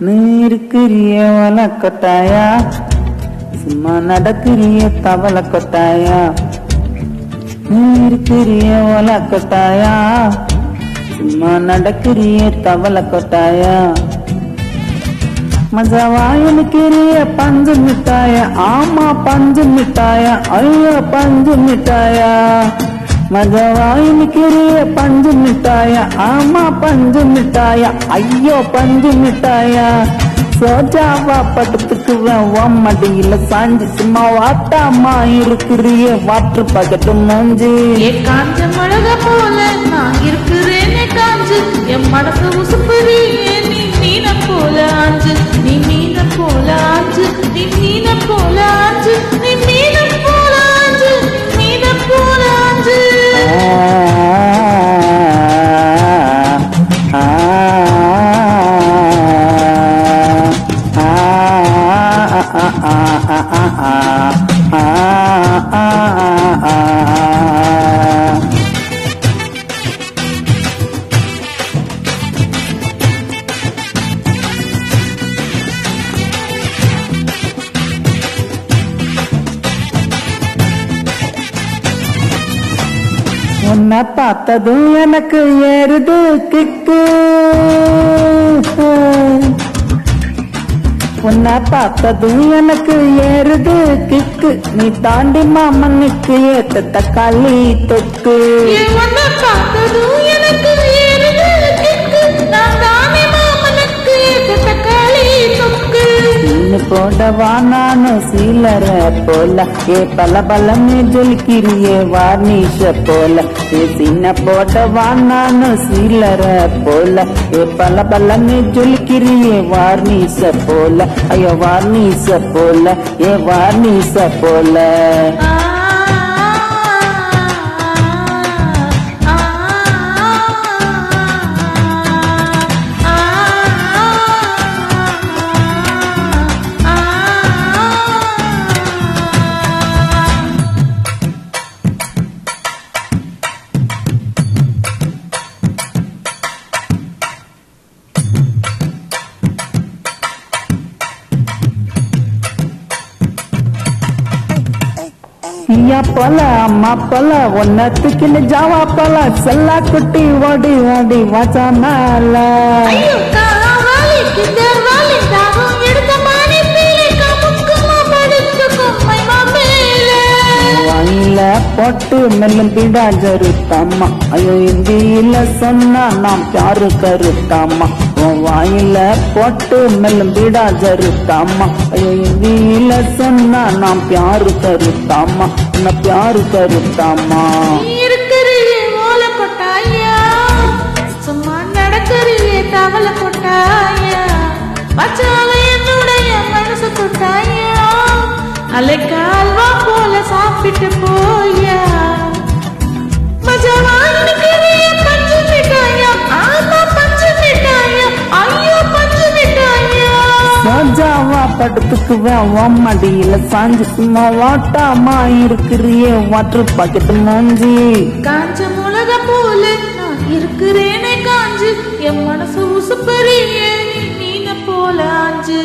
நீ இருக்கிறிய வல கொட்டாயா, சும்மா நடக்கிறிய தவள கொட்டாயா. நீ இருக்கிறிய வல கொட்டாயா, சும்மா நடக்கிறிய தவள கொட்டாயா. மஜாவா இருக்கிறிய பஞ்சு மிட்டாயா, ஆமா பஞ்சு மிட்டாயா, ஐயோ பஞ்சு மிட்டாயா. மஜாவா இருக்கிறிய பஞ்சு மிட்டாயா, ஆமா பஞ்சு மிட்டாயா, ஐயோ பஞ்சு மிட்டாயா. சோஜாவா படுத்துக்குவேன் மடியில சாஞ்சி, சும்மா வாட்டாமா இருக்கிறிய வாட்டர் பாக்கெட்டு மூஞ்சி. காஞ்ச மிளகா போல நான் இருக்கிறேனே காஞ்சு, என் மனசு உசுப்புறியே நீ மீன போல ஆஞ்சு. நீ மீன போல ஆஞ்சு, நீ மீன போல ஆஞ்சு, நீ மீன போல ஆஞ்சு, மீன போல ஆஞ்சு. உன்னை பார்த்ததும் எனக்கு ஏறுது கிக்கு, உன்னை பார்த்ததும் எனக்கு ஏறுது கிக்கு. நீ தாண்டி மாமனுக்கு ஏத்த தக்காளி தொக்கு. உன்னை பார்த்ததும் எனக்கு ஏறுது கிக்கு, நான் தானே மாமனுக்கு ஏத்த தக்காளி தொக்கு. சீனு போடவா நானும் சீலர போல, ஏ பல பலமே ஜொலிக்கிறியே வார்னிஷ போல. ஏ சீன போடவா நானும் சீலர போல, ஏ பல பலமே ஜொலிக்கிறியே வார்னிஷ போல. ஐயோ வார்னிஷ போல, ஏ வார்னிஷ போல. ஐயா போல அம்மா போல ஒன்னத்துக்குன்னு ஜாவா போல, செல்லா குட்டி ஓடி ஓடி வாச்சா மேல. வாயில போட்டு மெல்லும் பிடா ஜருத்தாமா, ஐயோ இந்தியில சொன்னா நாம் யாரு கருத்தாமா. வாயில போட்டு மெல்லும் பிடா ஜருத்தாமா, ஐயோ இந்தியில சொன்னா நாம் பியாரு கருத்தாமா, உன்ன பியாரு கருத்தாமா. இருக்கிறியே ஓல கொட்டாயா, சும்மா நடக்கிறியே தவள கொட்டாயா. பச்சால என்னுடைய மனசு கொட்டாயா, அலைக்கால்வா போல சாப்பிட்டு போயா. மஜாவா இருக்கிறிய பஞ்சு மிட்டாயா, ஆமா பஞ்சு மிட்டாயா, ஐயோ பஞ்சு மிட்டாயா. சோஜாவா படுத்துக்குவேன் மடியில சாஞ்சு, சும்மா வாட்டாமா இருக்கிறியே வாட்டர் பாக்கெட்டு மூஞ்சி. காஞ்ச மிளகா போல நான் இருக்கிறேனே காஞ்சு, என் மனசு உசுப்பறியே நீ மீன போல ஆஞ்சு.